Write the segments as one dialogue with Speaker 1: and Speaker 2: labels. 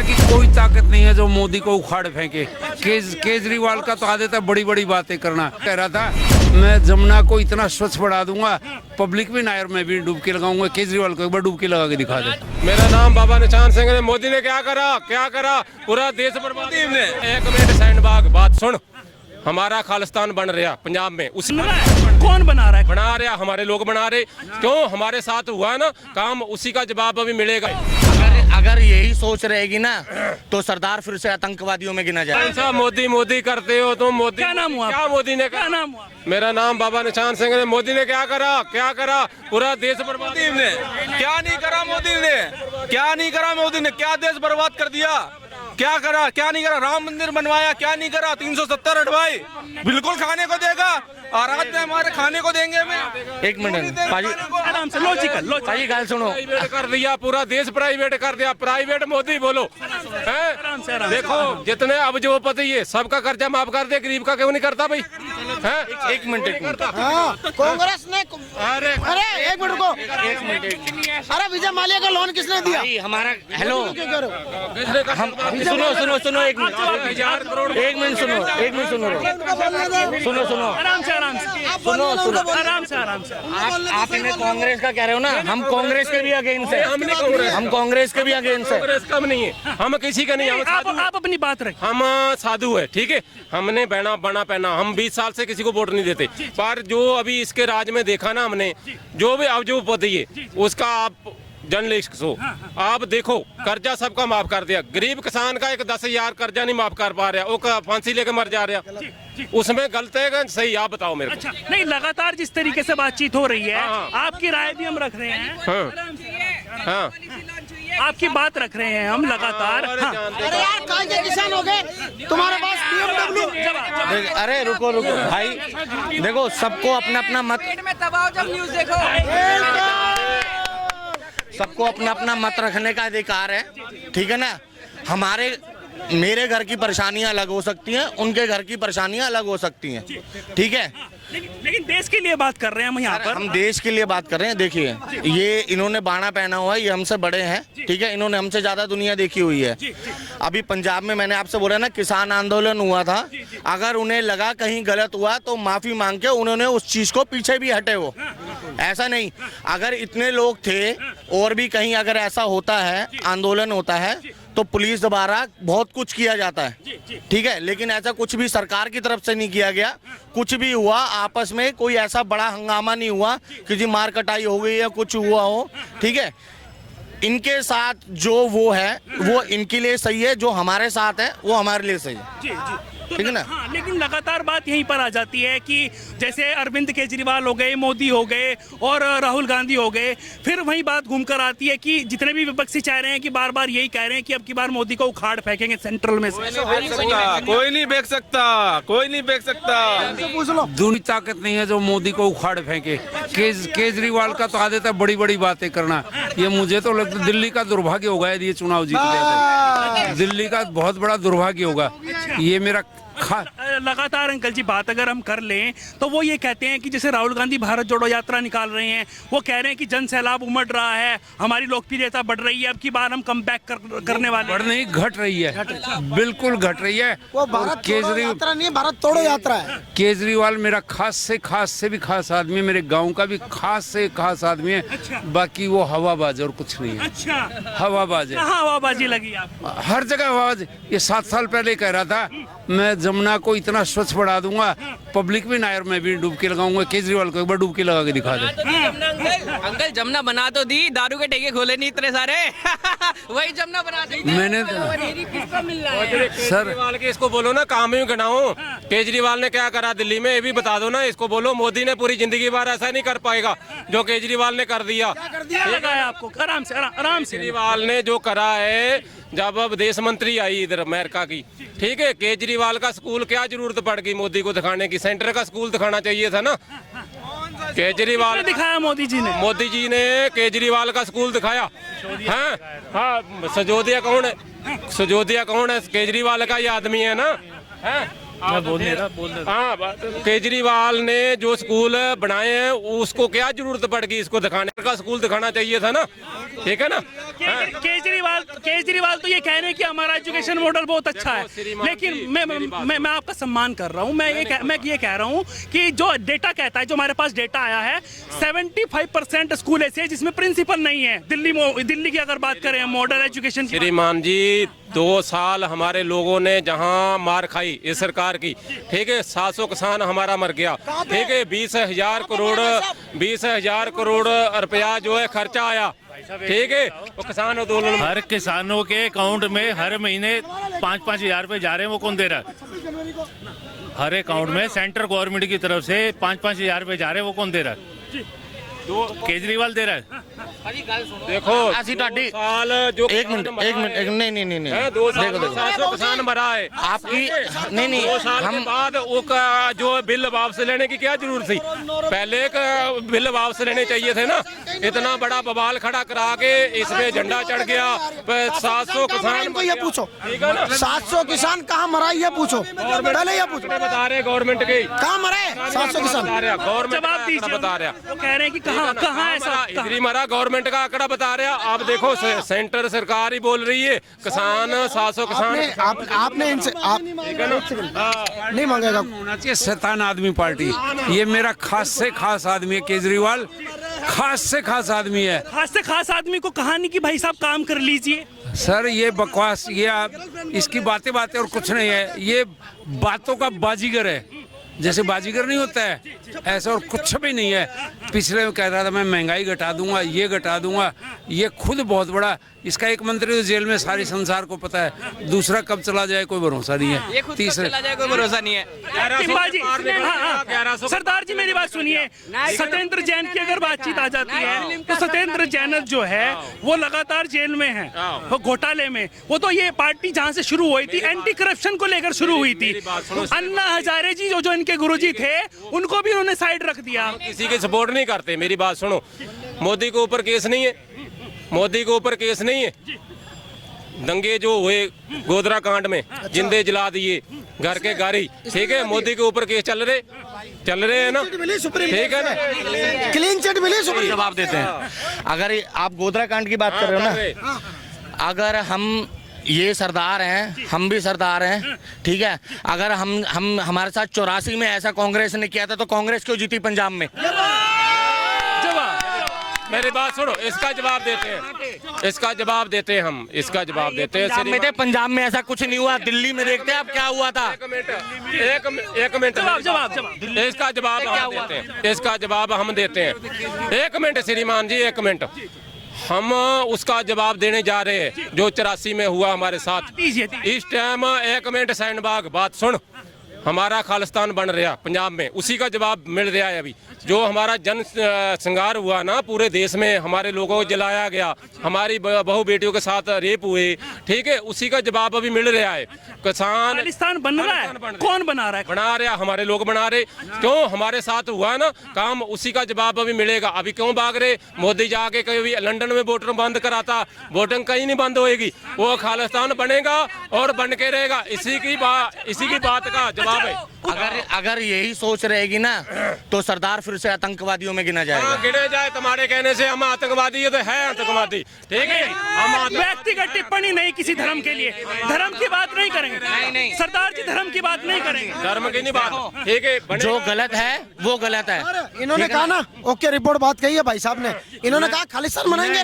Speaker 1: दुनिया की कोई ताकत नहीं है जो मोदी को उखाड़ फेंके। केजरीवाल का तो आदत है बड़ी बड़ी बातें करना। कह रहा था मैं जमुना को इतना स्वच्छ बढ़ा दूंगा, पब्लिक भी नायर में भी डुबकी लगाऊंगा। केजरीवाल को एक बार डुबकी लगा के दिखा दे।
Speaker 2: मेरा नाम बाबा निशान सिंह है। मोदी ने क्या करा पूरा देश बर्बाद। एक मिनट सैंडबाग बात सुन, हमारा खालिस्तान बन रहा पंजाब में, उसी
Speaker 3: कौन बना रहा
Speaker 2: हमारे लोग बना रहे। क्यों हमारे साथ हुआ ना काम, उसी का जवाब अभी मिलेगा।
Speaker 4: अगर यही सोच रहेगी ना तो सरदार फिर से आतंकवादियों में गिना जाए।
Speaker 2: ऐसा मोदी करते हो तुम। मोदी
Speaker 3: क्या नाम हुआ?
Speaker 2: क्या मोदी ने क्या नाम हुआ? मेरा नाम बाबा निशान सिंह है। मोदी ने क्या करा पूरा देश बर्बाद।
Speaker 5: क्या नहीं करा मोदी ने क्या देश बर्बाद कर दिया? क्या करा? क्या नहीं करा? राम मंदिर बनवाया, क्या नहीं करा? 370 हटवाई, बिल्कुल खाने को देगा और रात में हमारे खाने को देंगे हमें।
Speaker 4: एक मिनट पाजी,
Speaker 3: आराम से लॉजिकल
Speaker 4: पाजी गाल सुनो।
Speaker 2: प्राइवेट कर दिया, पूरा देश प्राइवेट कर दिया। प्राइवेट मोदी बोलो
Speaker 3: आराम से
Speaker 2: देखो जितने अब जो पति है सबका कर्जा माफ कर दे, गरीब का क्यों नहीं करता भाई?
Speaker 4: एक मिनट
Speaker 6: कांग्रेस ने
Speaker 2: अरे
Speaker 6: एक मिनट रुको। अरे विजय माल्या का लोन किसने दिया?
Speaker 4: हमारा हेलो हम सुनो एक मिनट सुनो
Speaker 3: आराम से
Speaker 4: आप इन्हें कांग्रेस का कह रहे हो ना, हम कांग्रेस के भी अगेंस्ट है। हम कांग्रेस के भी अगेंस्ट है।
Speaker 2: कांग्रेस कम नहीं है, हम किसी का नहीं।
Speaker 3: आप अपनी बात रखें।
Speaker 2: हम साधु है, ठीक है। हमने बना पहना, हम 20 साल से किसी को वोट नहीं देते। पर जो अभी इसके राज में देखा ना हमने, जो भी अब जो पति है उसका आप जर्नलिस्ट हो, आप देखो कर्जा सबका माफ कर दिया। गरीब किसान का एक 10,000 कर्जा नहीं माफ कर पा रहा, वो फांसी लेके मर जा रहा। उसमें गलत है सही? आप बताओ मेरे को।
Speaker 3: अच्छा, नहीं लगातार जिस तरीके से बातचीत हो रही है, आपकी राय भी हम रख रहे हैं।
Speaker 2: हाँ
Speaker 3: आपकी बात रख रहे हैं हम लगातार।
Speaker 6: अरे यार कल के किसान हो गए, तुम्हारे पास BMW।
Speaker 4: अरे रुको भाई, देखो सबको अपना अपना मत, सबको अपना अपना मत रखने का अधिकार है, ठीक है ना। मेरे घर की परेशानियां अलग हो सकती हैं, उनके घर की परेशानियां अलग हो सकती हैं, ठीक है।
Speaker 3: लेकिन देश के लिए बात कर रहे हैं हम यहाँ पर।
Speaker 4: हम देश के लिए बात कर रहे हैं। देखिए ये इन्होंने बाणा पहना हुआ है, ये हमसे बड़े हैं, ठीक है। इन्होंने हमसे ज्यादा दुनिया देखी हुई है। अभी पंजाब में मैंने आपसे बोला ना किसान आंदोलन हुआ था, अगर उन्हें लगा कहीं गलत हुआ तो माफी मांग के उन्होंने उस चीज को पीछे भी हटे। वो ऐसा नहीं, अगर इतने लोग थे और भी कहीं अगर ऐसा होता है, आंदोलन होता है, तो पुलिस द्वारा बहुत कुछ किया जाता है, ठीक है। लेकिन ऐसा कुछ भी सरकार की तरफ से नहीं किया गया। कुछ भी हुआ आपस में कोई ऐसा बड़ा हंगामा नहीं हुआ कि जी मार कटाई हो गई या कुछ हुआ हो, ठीक है। इनके साथ जो वो है वो इनके लिए सही है, जो हमारे साथ है वो हमारे लिए सही है, ठीक है ना।
Speaker 3: हाँ, लेकिन लगातार बात यहीं पर आ जाती है कि जैसे अरविंद केजरीवाल हो गए, मोदी हो गए और राहुल गांधी हो गए, फिर वही बात घूमकर आती है कि जितने भी विपक्षी चाह रहे हैं कि बार बार यही कह रहे हैं कि अब की बार मोदी को उखाड़ फेंकेंगे सेंट्रल में से।
Speaker 5: कोई नहीं फेंक सकता।
Speaker 1: दुनिया ताकत नहीं है जो मोदी को उखाड़ फेंके। केजरीवाल का तो आदत है बड़ी बड़ी बातें करना। ये मुझे तो लगता है दिल्ली का दुर्भाग्य होगा यदि ये चुनाव जीत गया। दिल्ली का बहुत बड़ा दुर्भाग्य होगा ये मेरा।
Speaker 3: लगातार अंकल जी बात अगर हम कर लें तो वो ये कहते हैं कि जैसे राहुल गांधी भारत जोड़ो यात्रा निकाल रहे हैं, वो कह रहे हैं कि जन सैलाब उमड़ रहा है, हमारी लोकप्रियता बढ़ रही है, अब की बार हम कम बैक करने वाले।
Speaker 1: बढ़ नहीं, घट रही है, बिल्कुल घट रही है।
Speaker 6: वो भारत जोड़ो यात्रा नहीं है, भारत तोड़ो यात्रा है।
Speaker 1: केजरीवाल मेरा खास से भी खास आदमी है, मेरे गांव का भी खास से खास आदमी है।
Speaker 3: अच्छा।
Speaker 1: बाकी वो हवाबाज और कुछ नहीं है।
Speaker 3: अच्छा,
Speaker 1: हवाबाज है।
Speaker 3: कहाँ हवाबाजी लगी आपको?
Speaker 1: हर जगह हवाबाज। ये 7 साल पहले कह रहा था मैं जमुना को इतना स्वच्छ बढ़ा दूंगा, पब्लिक भी नायर में भी डुबकी लगाऊंगा। केजरीवाल को एक बार डुबकी लगा के दिखा दे।
Speaker 7: अंकल जमुना बना तो दी, दारू के ठेके खोले नहीं इतने सारे। वही जमुना बना दी।
Speaker 1: मैंने
Speaker 7: किसको मिल रहा है
Speaker 1: सर
Speaker 2: केजरीवाल के इसको बोलो ना काम ही गिनाओ। केजरीवाल ने क्या करा दिल्ली में, ये भी बता दो ना इसको। बोलो मोदी ने पूरी जिंदगी भर ऐसा नहीं कर पाएगा जो केजरीवाल ने कर दिया।
Speaker 3: क्या लगा है आपको? आराम से।
Speaker 2: केजरीवाल ने जो करा है, जब अब विदेश मंत्री आई इधर अमेरिका की, ठीक है, केजरीवाल का स्कूल क्या जरूरत पड़ गई मोदी को दिखाने की? सेंटर का स्कूल दिखाना चाहिए था ना। केजरीवाल
Speaker 3: दिखाया मोदी जी ने
Speaker 2: केजरीवाल का स्कूल दिखाया। हाँ, सजोदिया कौन है? केजरीवाल का ये आदमी है ना। हाँ, केजरीवाल ने जो स्कूल बनाए हैं उसको क्या जरूरत पड़ गई इसको दिखाने का? स्कूल दिखाना चाहिए था ना, ठीक है ना?
Speaker 3: केजरीवाल तो ये कह रहे हैं कि हमारा एजुकेशन मॉडल बहुत अच्छा है, लेकिन मैं आपका सम्मान कर रहा हूँ। मैं ये कह रहा हूँ कि जो डेटा कहता है, जो हमारे पास डेटा आया है, 75% स्कूल ऐसे हैं जिसमें प्रिंसिपल नहीं है। दिल्ली की अगर बात करें मॉडल एजुकेशन की,
Speaker 2: श्रीमान जी 2 साल हमारे लोगों ने जहां मार खाई इस सरकार की, ठीक है, 700 किसान हमारा मर गया, ठीक है, 20,000 करोड़ रुपया जो है खर्चा आया, ठीक है, वो किसान आंदोलन
Speaker 8: हर किसानों के अकाउंट में हर महीने 5-5 हजार रुपए जा रहे हैं। वो कौन दे रहा है? हर अकाउंट में सेंट्रल गवर्नमेंट की तरफ से 5-5 हजार रुपए जा रहे हैं। वो कौन दे रहा है? केजरीवाल दे रहा है।
Speaker 2: देखो
Speaker 4: ऐसी टाटी
Speaker 2: साल जो
Speaker 4: एक मिनट नहीं
Speaker 2: 2 साल में 700 किसान मरा है
Speaker 4: आपकी नहीं
Speaker 2: 2 साल के बाद वो जो बिल वापस लेने की क्या जरूरत थी? पहले का बिल वापस लेने चाहिए थे ना। इतना बड़ा बवाल खड़ा करा के इसमें झंडा चढ़ गया। 700 किसान
Speaker 6: को ये पूछो,
Speaker 2: ठीक है ना?
Speaker 6: 700 किसान कहाँ मरा ये पूछो, पहले ये पूछो
Speaker 2: बता रहे गवर्नमेंट के
Speaker 6: कहाँ मरे 700 किसान।
Speaker 2: गवर्नमेंट
Speaker 3: जवाब दीजिए।
Speaker 2: बता रहा
Speaker 3: वो कह रहे हैं कि कहाँ ऐसा
Speaker 2: इधर ही मरा, गवर्नमेंट का आंकड़ा बता रहा। आप देखो सेंटर सरकार ही बोल रही है किसान 700 किसान।
Speaker 6: आपने इनसे नहीं मांगेगा।
Speaker 1: होना चाहिए शैतान आदमी पार्टी। ये मेरा खास से खास आदमी है केजरीवाल, खास से खास आदमी है।
Speaker 3: खास से खास आदमी को कहानी की भाई साहब काम कर लीजिए।
Speaker 1: सर ये बकवास, ये इसकी बातें और कुछ नहीं है। ये बातों का बाजीगर है, जैसे बाजीगर नहीं होता है ऐसा, और कुछ भी नहीं है। पिछले में कह रहा था मैं महंगाई घटा दूंगा, ये घटा दूंगा। ये खुद बहुत बड़ा, इसका एक मंत्री तो जेल में, सारी संसार को पता है। दूसरा कब चला जाए कोई भरोसा नहीं है।
Speaker 7: ये खुद कब चला जाए कोई भरोसा नहीं है।
Speaker 3: सरदार जी मेरी बात सुनिए। सत्येंद्र जैन की अगर बातचीत आ जाती है तो सत्येंद्र जैन जो है वो लगातार जेल में है, वो घोटाले में। वो तो ये पार्टी जहाँ से शुरू हुई थी एंटी करप्शन को लेकर शुरू हुई थी। अन्ना हजारे जी जो इनके गुरुजी थे उनको भी उन्होंने साइड रख दिया।
Speaker 2: किसी की सपोर्ट नहीं करते। मेरी बात सुनो, मोदी के ऊपर केस नहीं है, मोदी के ऊपर केस नहीं है। दंगे जो हुए गोधरा कांड में, जिंदे जला दिए घर के गाड़ी, ठीक है, मोदी के ऊपर केस चल रहे हैं ना, ठीक है ना,
Speaker 6: क्लीन चिट मिली सुप्रीम।
Speaker 4: जवाब देते हैं। अगर आप गोधरा कांड की बात कर रहे हो ना, अगर हम ये सरदार हैं, हम भी सरदार हैं, ठीक है। अगर हम हमारे साथ 84 में ऐसा कांग्रेस ने किया था तो कांग्रेस क्यों जीती पंजाब में?
Speaker 2: मेरी बात सुनो, इसका जवाब देते हैं, इसका जवाब देते हैं हम, इसका जवाब देते हैं।
Speaker 4: पंजाब में ऐसा कुछ नहीं हुआ, दिल्ली में देखते हैं आप क्या हुआ था।
Speaker 2: एक मिनट
Speaker 3: जवाब
Speaker 2: इसका जवाब हम देते हैं, इसका जवाब हम देते हैं। 1 मिनट श्रीमान जी, 1 मिनट, हम उसका जवाब देने जा रहे हैं जो 84 में हुआ हमारे साथ। इस टाइम 1 मिनट सैंडबाग, बात सुन, हमारा खालिस्तान बन रहा पंजाब में, उसी का जवाब मिल रहा है अभी। जो हमारा जन संहार हुआ ना पूरे देश में, हमारे लोगों को जलाया गया, हमारी बहू बेटियों के साथ रेप हुए, ठीक है, उसी का जवाब अभी मिल रहा है। किसान
Speaker 3: खालिस्तान बन रहा है, कौन बना रहा है?
Speaker 2: बना रहा, हमारे लोग बना रहे। क्यों? हमारे साथ हुआ ना काम, उसी का जवाब अभी मिलेगा। अभी क्यों भाग रहे? मोदी जाके कहीं लंदन में वोटर बंद कराता, वोटिंग कहीं नहीं बंद होएगी। वो खालिस्तान बनेगा और बन के रहेगा। इसी की बात का जवाब है।
Speaker 4: अगर यही सोच रहेगी ना तो सरदार फिर से आतंकवादियों में गिना जाएगा।
Speaker 2: गिने जाए तुम्हारे कहने से हम आतंकवादी है तो है आतंकवादी, ठीक है। हम
Speaker 3: व्यक्तिगत टिप्पणी नहीं किसी धर्म के लिए, धर्म की बात नहीं करेंगे। नहीं सरदार जी धर्म की बात नहीं करेंगे,
Speaker 2: धर्म की नहीं बात, ठीक है।
Speaker 4: जो गलत है वो गलत है।
Speaker 6: इन्होंने कहा ना, ओके रिपोर्ट बात कही है भाई साहब ने, इन्होंने कहा खालिस्तान बनाएंगे।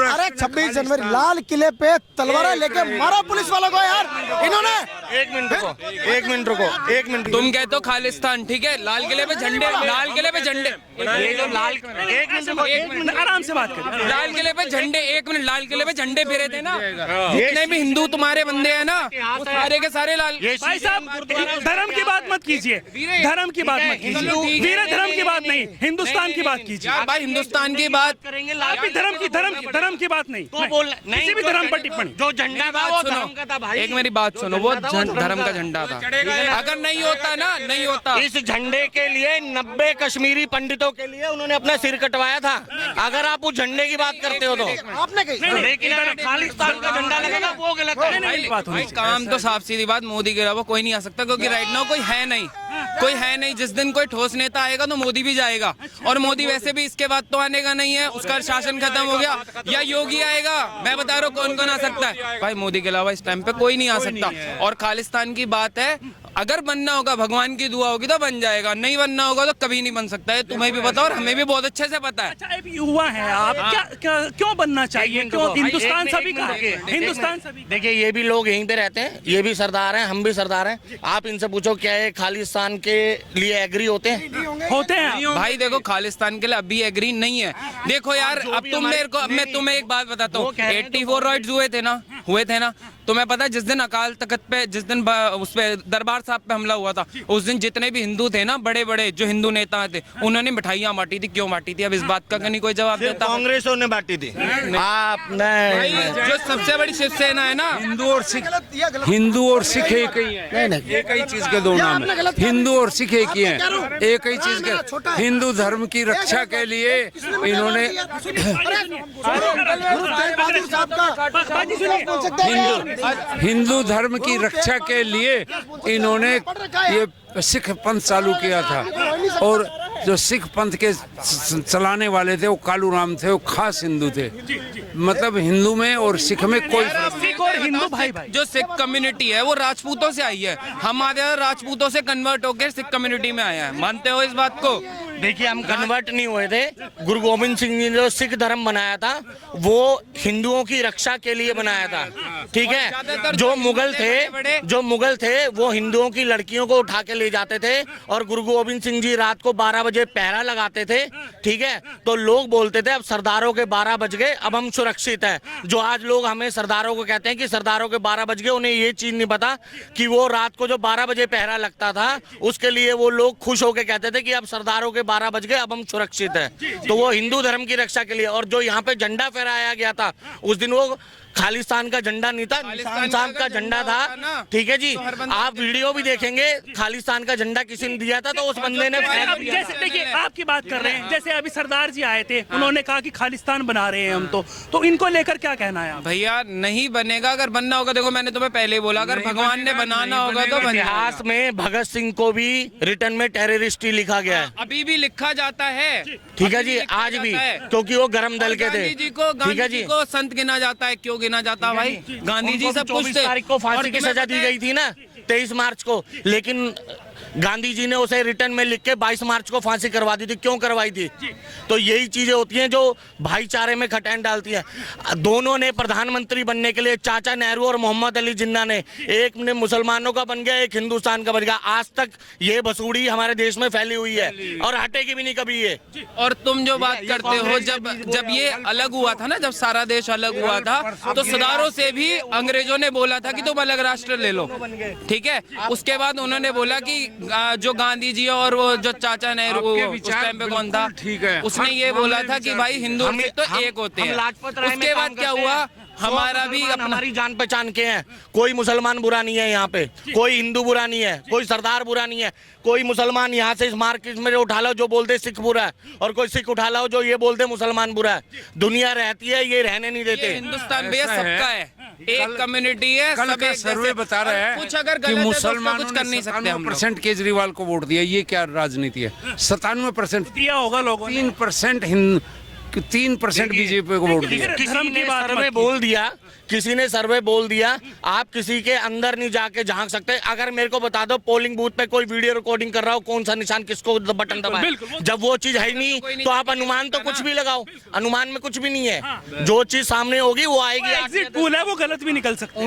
Speaker 6: अरे 26 जनवरी लाल किले पे तलवार लेके मारा पुलिस वालों को यार इन्होंने।
Speaker 4: 1 मिनट रुको,
Speaker 7: तुम कहते हो खालिस्तान, ठीक है, लाल किले पे झंडे, लाल किले पे झंडे,
Speaker 4: ये जो लाल, 1 मिनट
Speaker 3: आराम से बात करें।
Speaker 7: लाल किले पे झंडे, 1 मिनट, लाल किले पे झंडे फेरे थे ना, जितने भी हिंदू तुम्हारे बंदे हैं ना, वो सारे के सारे लाल।
Speaker 3: भाई साहब धर्म की बात मत कीजिए, धर्म की बात मत कीजिए, वीर धर्म की बात नहीं, हिंदुस्तान की बात कीजिए।
Speaker 7: भाई हिंदुस्तान की बात
Speaker 4: करेंगे,
Speaker 3: धर्म की बात नहीं, किसी भी धर्म पर टिप्पणी।
Speaker 4: जो झंडा था वो धर्म का था भाई।
Speaker 7: एक मेरी बात सुनो, वो धर्म का झंडा था। अगर नहीं होता ना, नहीं होता।
Speaker 4: इस झंडे के लिए 90 कश्मीरी पंडितों के लिए उन्होंने अपना सिर कटवाया था। अगर आप उस झंडे की बात करते हो तो
Speaker 6: आपने कही
Speaker 4: लेकिन अगर खालिस्तान का झंडा लगेगा वो गलत है।
Speaker 7: भाई काम तो साफ सीधी बात, मोदी के अलावा कोई नहीं आ सकता, क्योंकि राइट नाउ कोई है नहीं, कोई है नहीं। जिस दिन कोई ठोस नेता आएगा तो मोदी भी जाएगा, और मोदी वैसे भी इसके बाद तो आने का नहीं है, उसका शासन खत्म हो गया, या योगी आएगा। मैं बता रहा हूँ कौन कौन आ सकता है भाई, मोदी के अलावा इस टाइम पे कोई नहीं आ सकता। और खालिस्तान की बात है, अगर बनना होगा भगवान की दुआ होगी तो बन जाएगा, नहीं बनना होगा तो कभी नहीं बन सकता है। तुम्हें भी पता और हमें भी बहुत अच्छे से पता है।
Speaker 3: अच्छा, अब युवा है आप, क्या क्यों बनना चाहिए? क्यों? हिंदुस्तान सभी का है, हिंदुस्तान सभी का।
Speaker 4: देखिए ये भी लोग यहीं पे रहते हैं, ये भी सरदार हैं, हम भी सरदार हैं। आप इनसे पूछो क्या ये खालिस्तान के लिए एग्री होते हैं?
Speaker 3: होते हैं
Speaker 7: भाई देखो, खालिस्तान के लिए अभी एग्री नहीं है। देखो यार, अब तुम मेरे को, मैं तुम्हें एक बात बताता हूँ, 84 राइट्स हुए थे ना, तुम्हें पता है जिस दिन अकाल तख्त पे, जिस दिन उस पे दरबार साहब पे हमला हुआ था, उस दिन जितने भी हिंदू थे ना, बड़े बड़े जो हिंदू नेता थे, उन्होंने मिठाइयाँ बांटी थी। क्यों बांटी थी? अब इस बात का नहीं कोई जवाब देता।
Speaker 4: कांग्रेसों ने बांटी थी। आप नहीं,
Speaker 7: जो सबसे बड़ी शिवसेना है ना,
Speaker 1: हिंदू और सिख एक ही है, एक ही चीज के दो नाम है। हिंदू और सिख एक ही है, एक ही चीज के। हिंदू धर्म की रक्षा के लिए इन्होंने हिंदू धर्म की रक्षा के लिए इन्होंने ये सिख पंथ चालू किया था। और जो सिख पंथ के चलाने वाले थे वो कालू राम थे, वो खास हिंदू थे। मतलब हिंदू में और सिख में कोई
Speaker 3: सिख और हिंदू भाई भाई।
Speaker 7: जो सिख कम्युनिटी है वो राजपूतों से आई है, हमारे राजपूतों से कन्वर्ट होकर सिख कम्युनिटी में आया है। मानते हो इस बात को?
Speaker 4: देखिए हम कन्वर्ट नहीं हुए थे। गुरु गोविंद सिंह जी ने जो सिख धर्म बनाया था वो हिंदुओं की रक्षा के लिए बनाया था, ठीक है। जो मुगल थे वो हिंदुओं की लड़कियों को उठा के ले जाते थे, और गुरु गोविंद सिंह जी रात को 12 बजे पहरा लगाते थे, ठीक है। तो लोग बोलते थे अब सरदारों के 12 बज गए, अब हम सुरक्षित हैं। जो आज लोग हमें सरदारों को कहते हैं कि सरदारों के 12 बज गए, उन्हें ये चीज नहीं पता कि वो रात को जो 12 बजे पहरा लगता था उसके लिए वो लोग खुश होकर कहते थे कि अब सरदारों के 12 बज गए, अब हम सुरक्षित हैं। तो वो हिंदू धर्म की रक्षा के लिए। और जो यहाँ पे झंडा फहराया गया था उस दिन वो खालिस्तान का झंडा नहीं था, निशान साहब का झंडा था, ठीक है जी। आप वीडियो भी देखेंगे, खालिस्तान का झंडा किसी ने दिया था तो उस बंदे ने
Speaker 3: जैसे देखिए आपकी बात कर रहे हैं, जैसे अभी सरदार जी आए थे, उन्होंने कहा कि खालिस्तान बना रहे हैं हम, तो इनको लेकर क्या कहना है?
Speaker 7: भैया नहीं बनेगा। अगर बनना होगा, देखो मैंने तुम्हें पहले ही बोला, अगर भगवान ने बनाना होगा तो
Speaker 4: इतिहास में भगत सिंह को भी रिटर्न में टेररिस्ट ही लिखा गया है।
Speaker 7: अभी भी लिखा जाता है,
Speaker 4: ठीक है जी, आज भी, क्योंकि वो गरम दल के थे।
Speaker 7: गांधी जी को संत गिना जाता है। क्यों गिना जाता भाई? गांधी जी सब कुछ थे।
Speaker 4: तारीख को फांसी की सजा दी गई थी ना, 23 मार्च को, लेकिन गांधी जी ने उसे रिटर्न में लिख के 22 मार्च को फांसी करवा दी थी। क्यों करवाई थी? तो यही चीजें होती हैं जो भाईचारे में खटैन डालती है। दोनों ने प्रधानमंत्री बनने के लिए, चाचा नेहरू और मोहम्मद अली जिन्ना ने, एक ने मुसलमानों का बन गया, एक हिंदुस्तान का बन गया। आज तक ये बसूड़ी हमारे देश में फैली हुई है और हटेगी भी नहीं कभी ये।
Speaker 7: और तुम जो बात करते हो, जब ये अलग हुआ था ना, जब सारा देश अलग हुआ था, तो सरदारों से भी अंग्रेजों ने बोला था कि तुम अलग राष्ट्र ले लो, ठीक है। उसके बाद उन्होंने बोला कि जो गांधी जी और वो जो चाचा नेहरू, उस टाइम पे कौन था,
Speaker 1: ठीक है,
Speaker 7: उसने ये बोला था कि भाई हिंदू और सिख तो एक होते हैं। उसके बाद क्या हुआ, हमारा भी
Speaker 4: हमारी जान पहचान के हैं। कोई मुसलमान बुरा नहीं है यहाँ पे, कोई हिंदू बुरा नहीं है, कोई सरदार बुरा नहीं है। कोई मुसलमान यहाँ से इस मार्केट में उठा लो जो बोलते सिख बुरा है, और कोई सिख उठा लो जो ये बोलते मुसलमान बुरा है। दुनिया रहती है, ये रहने नहीं देते।
Speaker 7: हिंदुस्तान भैया सबका है, एक कम्युनिटी है।
Speaker 1: कल का सर्वे बता रहा है
Speaker 7: कुछ अगर
Speaker 1: कि मुसलमानों
Speaker 7: कुछ कर नहीं सकते हम लोग।
Speaker 1: 97% केजरीवाल को वोट दिया। ये क्या राजनीति है? 97%
Speaker 3: दिया होगा लोगों ने।
Speaker 1: 3% बीजेपी को वोट दिया।
Speaker 3: धर्म की बात
Speaker 4: सर्वे बोल दिया, किसी ने सर्वे बोल दिया। आप किसी के अंदर नहीं जाके झांक सकते। अगर मेरे को बता दो पोलिंग बूथ पे कोई वीडियो रिकॉर्डिंग कर रहा हो, कौन सा निशान किसको बटन दबाए, जब वो चीज है नहीं तो आप अनुमान तो कुछ भी लगाओ, अनुमान में कुछ भी नहीं है। जो चीज सामने होगी वो आएगी।
Speaker 3: एग्जिट पोल है, वो गलत भी निकल सकता है।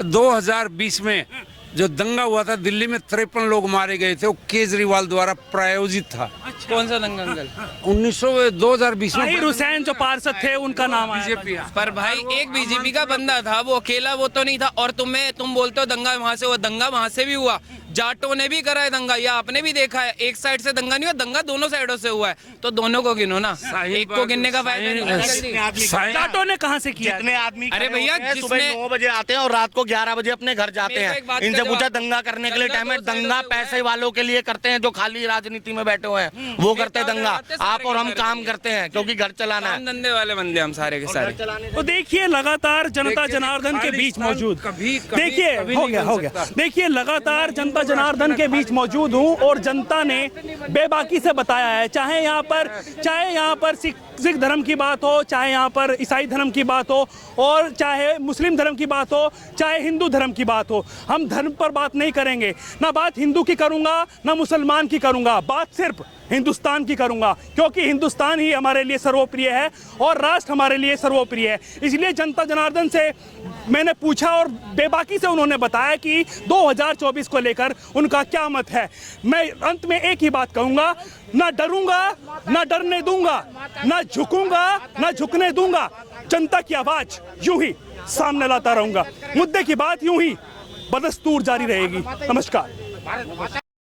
Speaker 1: 2020 में जो दंगा हुआ था दिल्ली में, 53 लोग मारे गए थे, वो केजरीवाल द्वारा प्रायोजित था।
Speaker 7: कौन सा दंगा अंकल?
Speaker 1: 2020 में
Speaker 3: ताहिर हुसैन जो पार्षद थे उनका नाम आया।
Speaker 1: बीजेपी।
Speaker 7: पर भाई एक बीजेपी का बंदा था, वो अकेला वो तो नहीं था। और तुम बोलते हो दंगा वहां से, वो दंगा वहां से भी हुआ जाटों ने भी करा है दंगा, या आपने भी देखा है, एक साइड से दंगा नहीं हुआ, दंगा दोनों साइडों से हुआ है, तो दोनों को गिनो ना, एक को गिनने का फायदा नहीं।
Speaker 3: जाटों ने कहाँ से किया?
Speaker 4: जितने आदमी
Speaker 7: अरे भैया,
Speaker 4: सुबह 9 बजे आते हैं और रात को 11 बजे अपने घर जाते
Speaker 7: मेरे को एक बात
Speaker 4: हैं। इनसे
Speaker 7: का
Speaker 4: पूछा
Speaker 7: जवाब-
Speaker 4: दंगा करने के लिए टाइम है?
Speaker 7: दंगा दो
Speaker 4: दंगा
Speaker 7: साइडों से
Speaker 4: पैसे वालों के लिए करते हैं जो खाली राजनीति में बैठे हुए हैं, वो करते हैं दंगा। आप और हम काम करते हैं क्योंकि घर चलाना है।
Speaker 7: काम धंधे वाले बंदे हम सारे के सारे।
Speaker 3: तो देखिए लगातार जनता जनार्दन के बीच मौजूद, देखिए हो गया, देखिए लगातार जनता जनार्दन के बीच मौजूद हूँ और जनता ने बेबाकी से बताया है, चाहे यहाँ पर सिख धर्म की बात हो, चाहे यहाँ पर ईसाई धर्म की बात हो, और चाहे मुस्लिम धर्म की बात हो, चाहे हिंदू धर्म की बात हो, हम धर्म पर बात नहीं करेंगे। ना बात हिंदू की करूंगा ना मुसलमान की करूंगा, बात सिर्फ हिंदुस्तान की करूंगा, क्योंकि हिंदुस्तान ही हमारे लिए सर्वप्रिय है और राष्ट्र हमारे लिए सर्वप्रिय है। इसलिए जनता जनार्दन से मैंने पूछा और बेबाकी से उन्होंने बताया कि 2024 को लेकर उनका क्या मत है। मैं अंत में एक ही बात कहूंगा, ना डरूंगा ना डरने दूंगा, ना झुकूंगा ना झुकने दूंगा। जनता की आवाज यूं ही सामने लाता रहूंगा, मुद्दे की बात यूं ही बदस्तूर जारी रहेगी। नमस्कार।